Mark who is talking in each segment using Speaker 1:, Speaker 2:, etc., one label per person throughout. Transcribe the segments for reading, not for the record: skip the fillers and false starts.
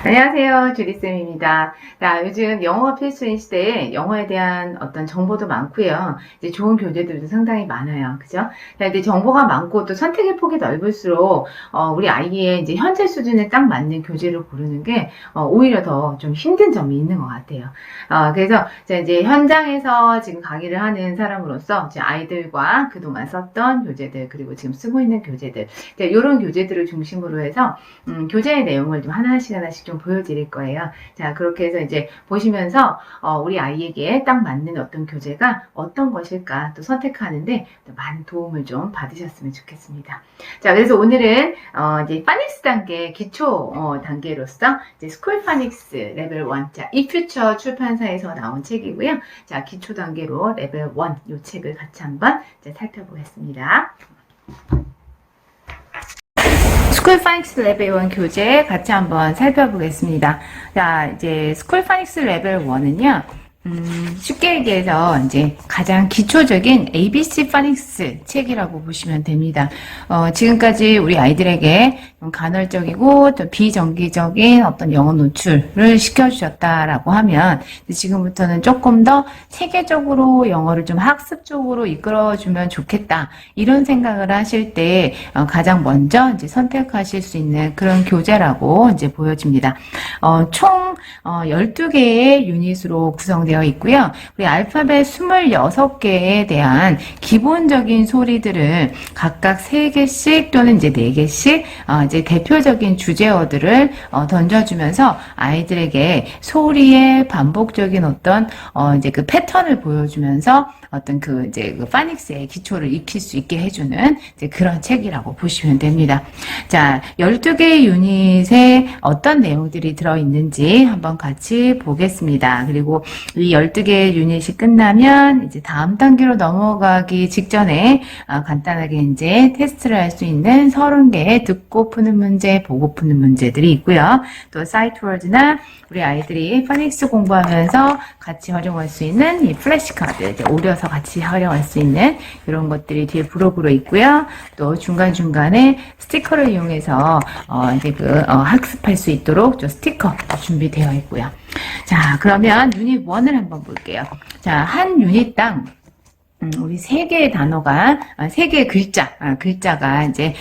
Speaker 1: 안녕하세요. 주리쌤입니다. 자, 요즘 영어가 필수인 시대에 영어에 대한 어떤 정보도 많고요. 이제 좋은 교재들도 상당히 많아요. 그죠? 자, 이제 정보가 많고 또 선택의 폭이 넓을수록, 우리 아이의 이제 현재 수준에 딱 맞는 교재를 고르는 게, 오히려 더 좀 힘든 점이 있는 것 같아요. 그래서 제가 이제 현장에서 지금 강의를 하는 사람으로서 이제 아이들과 그동안 썼던 교재들, 그리고 지금 쓰고 있는 교재들, 이런 교재들을 중심으로 해서, 교재의 내용을 좀 하나씩 좀 보여드릴 거예요. 자, 그렇게 해서 이제 보시면서, 우리 아이에게 딱 맞는 어떤 교재가 어떤 것일까 또 선택하는데 또 많은 도움을 좀 받으셨으면 좋겠습니다. 자, 그래서 오늘은, 이제 파닉스 단계, 기초, 단계로서 이제 스쿨 파닉스 레벨 1. 자, 이퓨처 출판사에서 나온 책이고요. 자, 기초 단계로 레벨 1 이 책을 같이 한번 이제 살펴보겠습니다. 스쿨 파닉스 레벨 1 교재 같이 한번 살펴보겠습니다. 자, 이제 스쿨 파닉스 레벨 1은요, 쉽게 얘기해서 이제 가장 기초적인 ABC 파닉스 책이라고 보시면 됩니다. 지금까지 우리 아이들에게 간헐적이고 또 비정기적인 어떤 영어 노출을 시켜주셨다라고 하면 지금부터는 조금 더 체계적으로 영어를 좀 학습적으로 이끌어주면 좋겠다, 이런 생각을 하실 때 가장 먼저 이제 선택하실 수 있는 그런 교재라고 이제 보여집니다. 총 12개의 유닛으로 구성되어 있고요. 우리 알파벳 26개에 대한 기본적인 소리들을 각각 3개씩 또는 이제 4개씩 이제 대표적인 주제어들을 던져주면서 아이들에게 소리의 반복적인 어떤 이제 그 패턴을 보여주면서 어떤 그 이제 그 파닉스의 기초를 익힐 수 있게 해주는 이제 그런 책이라고 보시면 됩니다. 자, 12개의 유닛에 어떤 내용들이 들어있는지 한번 같이 보겠습니다. 그리고 이 12개의 유닛이 끝나면 이제 다음 단계로 넘어가기 직전에 간단하게 이제 테스트를 할 수 있는 30개의 듣고 푸는 문제, 보고 푸는 문제들이 있고요. 또 사이트워드나 우리 아이들이 파닉스 공부하면서 같이 활용할 수 있는 이 플래시카드, 이제 오려서 같이 활용할 수 있는 이런 것들이 뒤에 부록으로 있고요. 또 중간중간에 스티커를 이용해서 이제 학습할 수 있도록 좀 스티커 준비되어 있고요. 자, 그러면 유닛 1을 한번 볼게요. 자, 한 유닛당 우리 3개의 단어가, 3개의 글자가 이제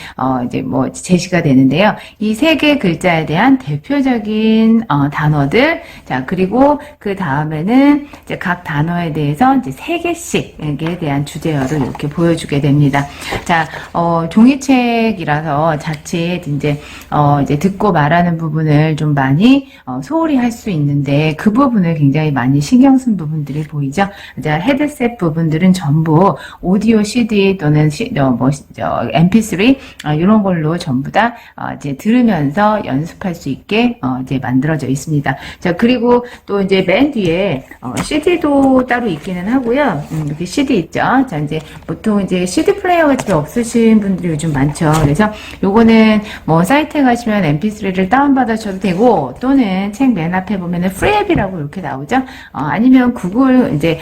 Speaker 1: 뭐 제시가 되는데요. 이 3개의 글자에 대한 대표적인, 단어들, 자, 그리고 그 다음에는 이제 각 단어에 대해서 이제 3개씩에 대한 주제어를 이렇게 보여주게 됩니다. 자, 종이책이라서 자칫 이제 듣고 말하는 부분을 좀 많이, 소홀히 할 수 있는데 그 부분을 굉장히 많이 신경 쓴 부분들이 보이죠? 자, 헤드셋 부분들은 전부 오디오 CD 또는 MP3 이런 걸로 전부 다 이제 들으면서 연습할 수 있게 이제 만들어져 있습니다. 자, 그리고 또 이제 맨 뒤에 CD도 따로 있기는 하고요. 이렇게 CD 있죠. 자, 이제 보통 이제 CD 플레이어가 집에 없으신 분들이 요즘 많죠. 그래서 요거는 뭐 사이트에 가시면 MP3를 다운받으셔도 되고, 또는 책 맨 앞에 보면은 프리앱이라고 이렇게 나오죠. 아니면 구글 이제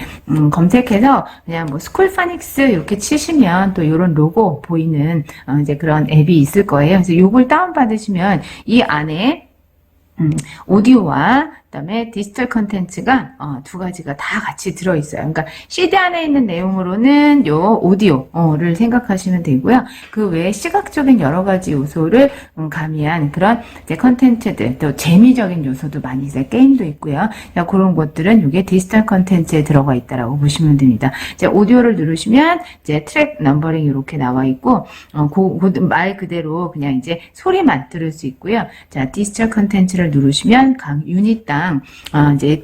Speaker 1: 검색해서 그냥 뭐 스쿨 파닉스 이렇게 치시면 또 이런 로고 보이는 이제 그런 앱이 있을 거예요. 그래서 요걸 다운받으시면 이 안에 오디오와 그다음에 디지털 컨텐츠가 두 가지가 다 같이 들어있어요. 그러니까 CD 안에 있는 내용으로는 요 오디오를 생각하시면 되고요. 그 외에 시각적인 여러 가지 요소를 가미한 그런 이제 컨텐츠들, 또 재미적인 요소도 많이 있어요. 게임도 있고요. 자, 그런 것들은 이게 디지털 컨텐츠에 들어가 있다라고 보시면 됩니다. 자, 오디오를 누르시면 이제 트랙 넘버링 이렇게 나와 있고, 말 그대로 그냥 이제 소리만 들을 수 있고요. 자, 디지털 컨텐츠를 누르시면 각 유닛당 이제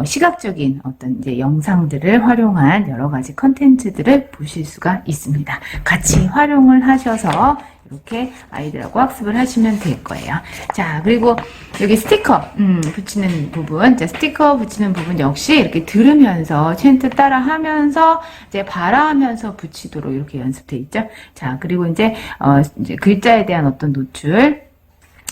Speaker 1: 시각적인 어떤 이제 영상들을 활용한 여러 가지 컨텐츠들을 보실 수가 있습니다. 같이 활용을 하셔서 이렇게 아이들하고 학습을 하시면 될 거예요. 자, 그리고 여기 스티커 붙이는 부분, 자, 스티커 붙이는 부분 역시 이렇게 들으면서 챈트 따라 하면서 이제 발화하면서 붙이도록 이렇게 연습돼 있죠. 자, 그리고 이제 글자에 대한 어떤 노출,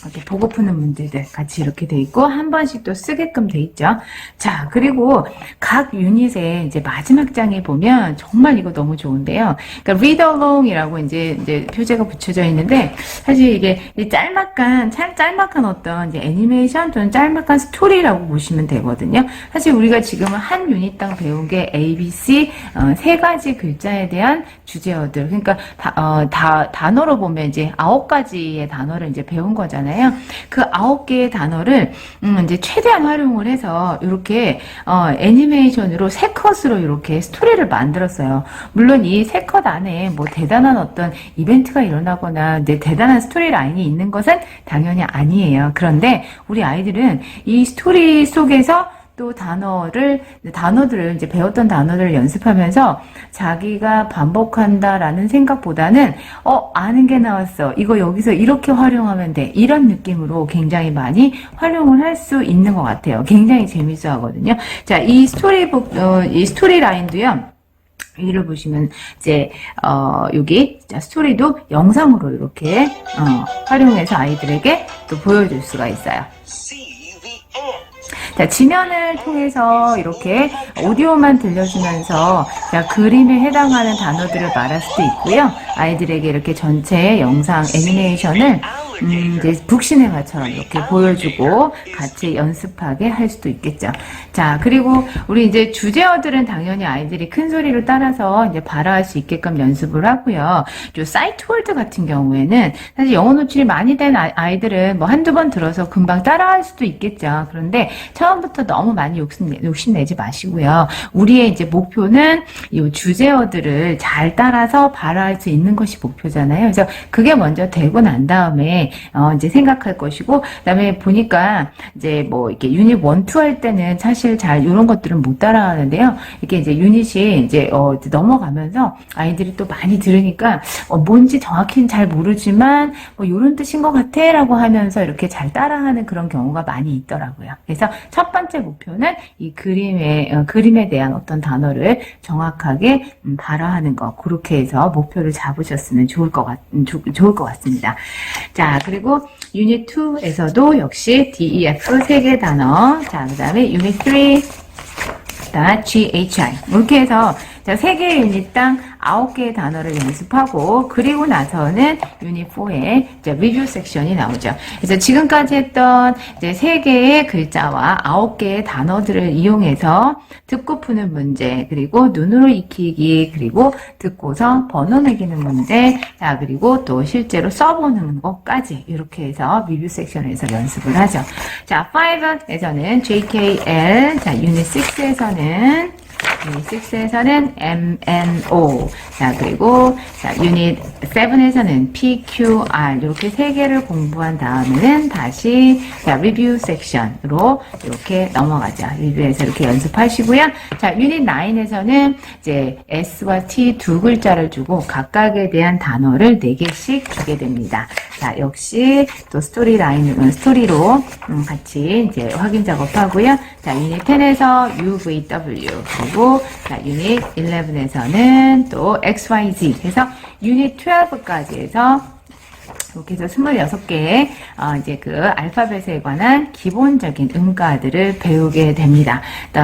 Speaker 1: 이렇게 보고 푸는 문제들 같이 이렇게 돼 있고 한 번씩 또 쓰게끔 돼 있죠. 자, 그리고 각 유닛의 이제 마지막 장에 보면 정말 이거 너무 좋은데요. 그러니까 read along이라고 이제 표제가 붙여져 있는데 사실 이게 짤막한 어떤 이제 애니메이션 또는 짤막한 스토리라고 보시면 되거든요. 사실 우리가 지금은 한 유닛당 배운 게 A, B, C 세 가지 글자에 대한 주제어들. 그러니까 단어로 보면 이제 9가지의 단어를 이제 배운 거잖아요. 그 9개의 단어를 이제 최대한 활용을 해서 이렇게 애니메이션으로 3컷으로 이렇게 스토리를 만들었어요. 물론 이 3컷 안에 뭐 대단한 어떤 이벤트가 일어나거나 대단한 스토리 라인이 있는 것은 당연히 아니에요. 그런데 우리 아이들은 이 스토리 속에서 또 단어들을 이제 배웠던 단어들을 연습하면서 자기가 반복한다라는 생각보다는 아는 게 나왔어. 이거 여기서 이렇게 활용하면 돼. 이런 느낌으로 굉장히 많이 활용을 할 수 있는 것 같아요. 굉장히 재밌어 하거든요. 자, 이 스토리 라인도요. 여기를 보시면 이제 여기 스토리도 영상으로 이렇게 활용해서 아이들에게 또 보여줄 수가 있어요. 자, 지면을 통해서 이렇게 오디오만 들려주면서 그림에 해당하는 단어들을 말할 수도 있고요. 아이들에게 이렇게 전체 영상 애니메이션을 이제 북시네마처럼 이렇게 보여주고 같이 연습하게 할 수도 있겠죠. 자, 그리고 우리 이제 주제어들은 당연히 아이들이 큰 소리로 따라서 이제 발화할 수 있게끔 연습을 하고요. 요 사이트 월드 같은 경우에는 사실 영어 노출이 많이 된 아이들은 뭐 한두 번 들어서 금방 따라할 수도 있겠죠. 그런데 처음부터 너무 많이 욕심내지 마시고요. 우리의 이제 목표는 이 주제어들을 잘 따라서 발화할 수 있는 것이 목표잖아요. 그래서 그게 먼저 되고 난 다음에 이제 생각할 것이고, 그다음에 보니까 이제 뭐 이렇게 유닛 1, 2 할 때는 사실 잘 이런 것들은 못 따라하는데요. 이렇게 이제 유닛이 이제 넘어가면서 아이들이 또 많이 들으니까 뭔지 정확히는 잘 모르지만 뭐 이런 뜻인 것 같아라고 하면서 이렇게 잘 따라하는 그런 경우가 많이 있더라고요. 그래서 첫 번째 목표는 이 그림에 대한 어떤 단어를 정확하게 발화하는 것, 그렇게 해서 목표를 잡으셨으면 좋을 것 같습니다. 자, 그리고 유닛 2에서도 역시 DEF 3개 단어, 자, 그 다음에 유닛 3, GHI. 이렇게 해서 자, 3개의 유닛당 9개의 단어를 연습하고, 그리고 나서는 유닛 4에 이제 리뷰 섹션이 나오죠. 그래서 지금까지 했던 이제 3개의 글자와 9개의 단어들을 이용해서 듣고 푸는 문제, 그리고 눈으로 익히기, 그리고 듣고서 번호 매기는 문제, 자, 그리고 또 실제로 써보는 것까지 이렇게 해서 리뷰 섹션에서 연습을 하죠. 자, 5에서는 JKL, 자, 유닛 6에서는 MNO. 자, 그리고, 자, 유닛 7에서는 PQR. 이렇게 3개를 공부한 다음에는 다시, 자, 리뷰 섹션으로 이렇게 넘어가죠. 리뷰에서 이렇게 연습하시고요. 자, 유닛 9에서는 이제 S와 T 2글자를 주고 각각에 대한 단어를 4개씩 주게 됩니다. 자, 역시 또 스토리로 같이 이제 확인 작업하고요. 자, 유닛 10에서 UVW. 그리고 자, 유닛 11에서는 또 XYZ 해서 유닛 12까지 해서 이렇게 해서 26개의 이제 그 알파벳에 관한 기본적인 음가들을 배우게 됩니다.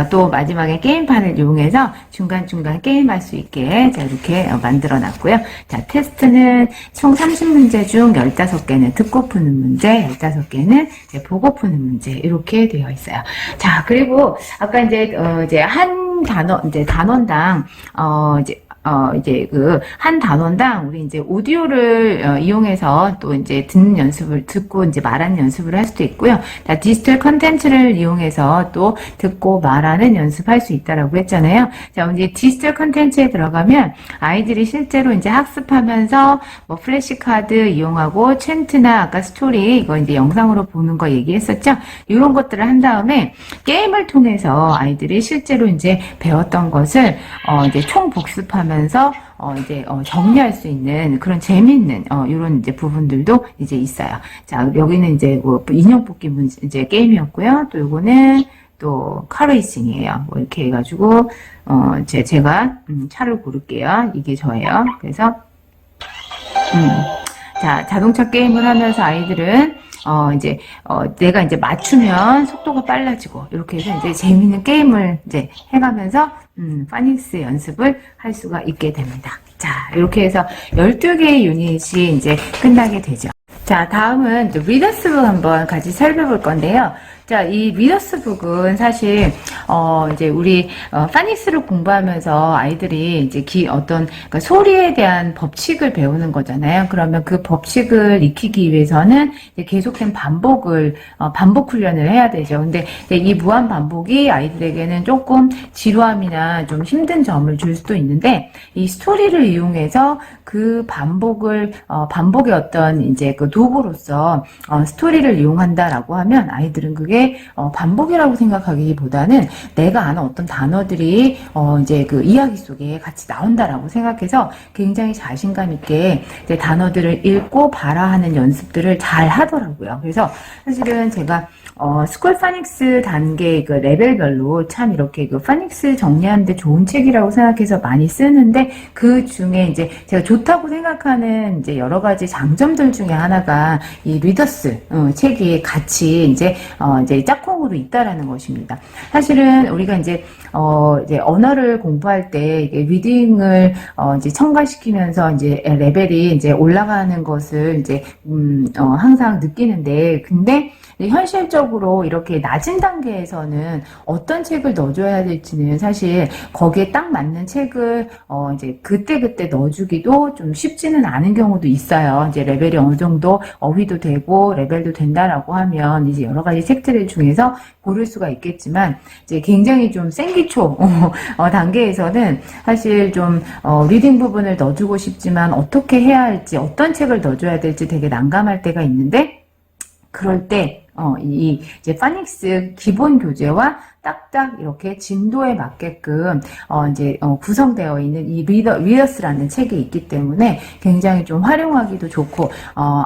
Speaker 1: 또 마지막에 게임판을 이용해서 중간중간 게임할 수 있게 자, 이렇게 만들어 놨고요. 자, 테스트는 총 30문제 중 15개는 듣고 푸는 문제, 15개는 보고 푸는 문제, 이렇게 되어 있어요. 자, 그리고 아까 이제 한 단원당 이제 그 한 단원당 우리 이제 오디오를 이용해서 또 이제 듣고 이제 말하는 연습을 할 수도 있고요. 자, 디지털 컨텐츠를 이용해서 또 듣고 말하는 연습할 수 있다라고 했잖아요. 자, 이제 디지털 컨텐츠에 들어가면 아이들이 실제로 이제 학습하면서 뭐 플래시카드 이용하고 챈트나 아까 스토리 이거 이제 영상으로 보는 거 얘기했었죠. 이런 것들을 한 다음에 게임을 통해서 아이들이 실제로 이제 배웠던 것을 이제 총 복습하면서 이제 정리할 수 있는 그런 재미있는 이런 이제 부분들도 이제 있어요. 자, 여기는 이제 뭐 인형 뽑기 문제 이제 게임이었고요. 또 요거는 또 카레이싱이에요. 뭐 이렇게 해가지고 제가 차를 고를게요. 이게 저예요. 그래서 자, 자동차 게임을 하면서 아이들은 내가 이제 맞추면 속도가 빨라지고, 이렇게 해서 이제 재미있는 게임을 이제 해가면서, 파닉스 연습을 할 수가 있게 됩니다. 자, 이렇게 해서 12개의 유닛이 이제 끝나게 되죠. 자, 다음은 리더스북 한번 같이 살펴볼 건데요. 자, 이 리더스북은 사실 이제 우리 파닉스를 공부하면서 아이들이 이제 그러니까 소리에 대한 법칙을 배우는 거잖아요. 그러면 그 법칙을 익히기 위해서는 이제 계속된 반복 훈련을 해야 되죠. 근데 이 무한 반복이 아이들에게는 조금 지루함이나 좀 힘든 점을 줄 수도 있는데, 이 스토리를 이용해서 그 반복의 어떤 이제 그 도구로서 스토리를 이용한다라고 하면 아이들은 그게 반복이라고 생각하기보다는 내가 아는 어떤 단어들이 이제 그 이야기 속에 같이 나온다라고 생각해서 굉장히 자신감 있게 이제 단어들을 읽고 발화하는 연습들을 잘 하더라고요. 그래서 사실은 제가 스쿨 파닉스 단계 그 레벨별로 참 이렇게 그 파닉스 정리하는데 좋은 책이라고 생각해서 많이 쓰는데, 그 중에 이제 제가 좋다고 생각하는 이제 여러 가지 장점들 중에 하나가 이 리더스 책이 같이 이제 짝꿍으로 있다라는 것입니다. 사실은 우리가 이제 언어를 공부할 때 이게 리딩을 이제 첨가시키면서 이제 레벨이 이제 올라가는 것을 이제 항상 느끼는데, 근데 현실적으로 이렇게 낮은 단계에서는 어떤 책을 넣어줘야 될지는 사실 거기에 딱 맞는 책을 이제 그때 넣어주기도 좀 쉽지는 않은 경우도 있어요. 이제 레벨이 어느 정도 어휘도 되고 레벨도 된다라고 하면 이제 여러 가지 책들 중에서 고를 수가 있겠지만, 이제 굉장히 좀 생기초 단계에서는 사실 좀 리딩 부분을 넣어주고 싶지만 어떻게 해야 할지, 어떤 책을 넣어줘야 될지 되게 난감할 때가 있는데, 그럴 때 이제 파닉스 기본 교재와 딱딱 이렇게 진도에 맞게끔 구성되어 있는 이 리더스라는 책이 있기 때문에 굉장히 좀 활용하기도 좋고,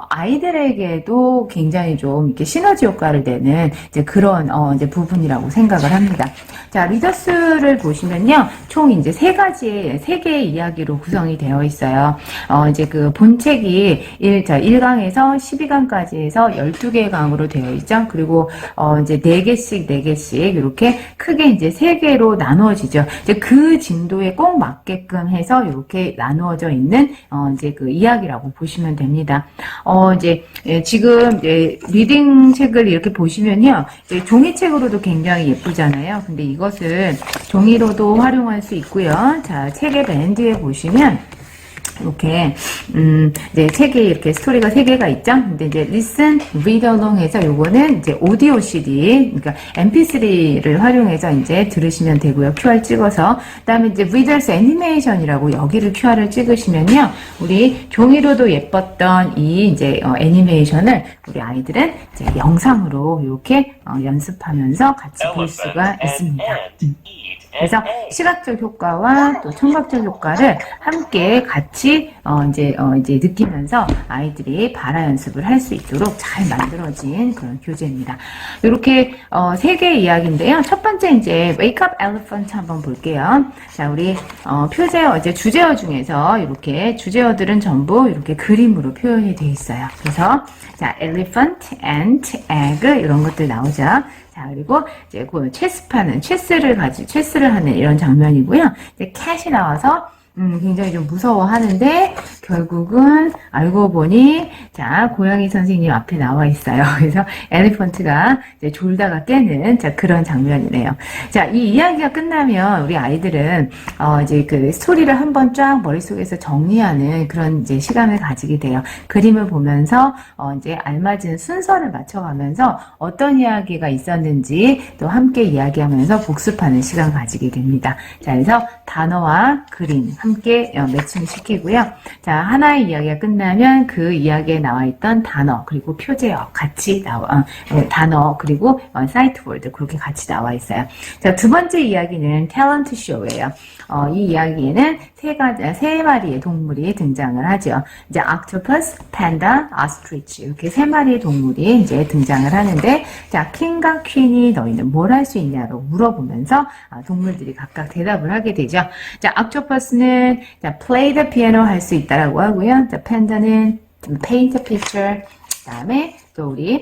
Speaker 1: 아이들에게도 굉장히 좀 이렇게 시너지 효과를 내는 이제 그런 이제 부분이라고 생각을 합니다. 자, 리더스를 보시면요, 총 이제 세 개의 이야기로 구성이 되어 있어요. 이제 그 본책이 1강에서 12강까지 해서 12개의 강으로 되어 있죠. 그리고 이제 4개씩 이렇게 크게 이제 3개로 나누어지죠. 이제 그 진도에 꼭 맞게끔 해서 이렇게 나누어져 있는 이제 그 이야기라고 보시면 됩니다. 지금 리딩 책을 이렇게 보시면요, 이제 종이책으로도 굉장히 예쁘잖아요. 근데 이것을 종이로도 활용할 수 있고요. 자, 책의 밴드에 보시면 이렇게 이제 책에 이렇게 스토리가 3개가 있죠. 근데 이제 listen, read along 해서 요거는 이제 오디오 CD, 그러니까 MP3를 활용해서 이제 들으시면 되고요. QR 찍어서. 그다음에 이제 readers animation이라고 여기를 QR을 찍으시면요, 우리 종이로도 예뻤던 이 이제 애니메이션을 우리 아이들은 이제 영상으로 이렇게 연습하면서 같이 볼 수가 있습니다. 그래서 시각적 효과와 또 청각적 효과를 함께 같이 이제 느끼면서 아이들이 발화 연습을 할 수 있도록 잘 만들어진 그런 교재입니다. 이렇게 3개의 이야기인데요. 첫 번째 이제 Wake Up Elephant 한번 볼게요. 자, 우리 주제어 중에서 이렇게 주제어들은 전부 이렇게 그림으로 표현이 되어 있어요. 그래서 자, elephant, ant, egg 이런 것들 나오죠. 자, 그리고 이제 그 체스를 하는 이런 장면이고요. 이제 cat이 나와서 굉장히 좀 무서워하는데 결국은 알고 보니 자, 고양이 선생님 앞에 나와 있어요. 그래서 엘리펀트가 이제 졸다가 깨는 자, 그런 장면이네요. 자, 이 이야기가 끝나면 우리 아이들은 이제 그 스토리를 한번 쫙 머릿속에서 정리하는 그런 이제 시간을 가지게 돼요. 그림을 보면서 이제 알맞은 순서를 맞춰가면서 어떤 이야기가 있었는지 또 함께 이야기하면서 복습하는 시간 가지게 됩니다. 자, 그래서 단어와 그림 함께 매칭시키고요. 자, 하나의 이야기가 끝나면 그 이야기에 나와 있던 단어 그리고 표제어 같이 단어 그리고 사이트 월드 그렇게 같이 나와 있어요. 자, 두 번째 이야기는 탤런트 쇼예요. 이 이야기에는 세 마리의 동물이 등장을 하죠. 이제 octopus, panda, ostrich 이렇게 세 마리의 동물이 이제 등장을 하는데, 자, 킹과 퀸이 너희는 뭘 할 수 있냐고 물어보면서 동물들이 각각 대답을 하게 되죠. 자, octopus는 자, play the piano 할 수 있다라고 하고요. 자, panda는 paint a picture. 그다음에 또 우리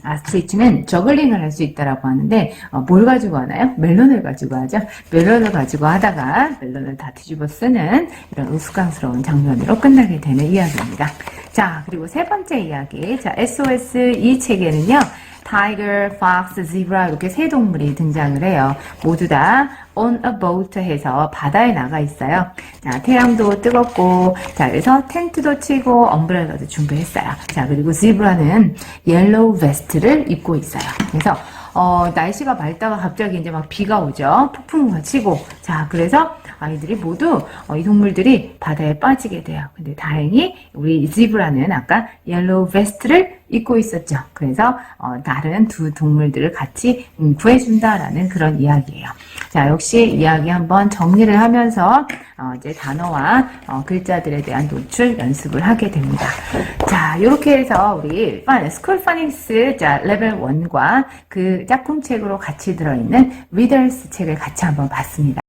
Speaker 1: 아스트리치는 저글링을 할 수 있다라고 하는데 뭘 가지고 하나요? 멜론을 가지고 하죠. 멜론을 가지고 하다가 멜론을 다 뒤집어 쓰는 이런 우스꽝스러운 장면으로 끝나게 되는 이야기입니다. 자, 그리고 세 번째 이야기. 자, SOS 이 책에는요. 타이거, 폭스, 지브라 이렇게 세 동물이 등장을 해요. 모두 다 on a boat 해서 바다에 나가 있어요. 자, 태양도 뜨겁고, 자, 그래서 텐트도 치고 엄브렐러도 준비했어요. 자, 그리고 지브라는 옐로우 베스트를 입고 있어요. 그래서 날씨가 맑다가 갑자기 이제 막 비가 오죠. 폭풍우가 치고. 자, 그래서 아이들이 모두 이 동물들이 바다에 빠지게 돼요. 근데 다행히 우리 지브라는 아까 옐로우 베스트를 입고 있었죠. 그래서 다른 두 동물들을 같이 구해준다라는 그런 이야기예요. 자, 역시 이야기 한번 정리를 하면서 이제 단어와 글자들에 대한 노출 연습을 하게 됩니다. 자, 이렇게 해서 우리 스쿨 파닉스 자 레벨 1과 그 짝꿍책으로 같이 들어있는 리더스 책을 같이 한번 봤습니다.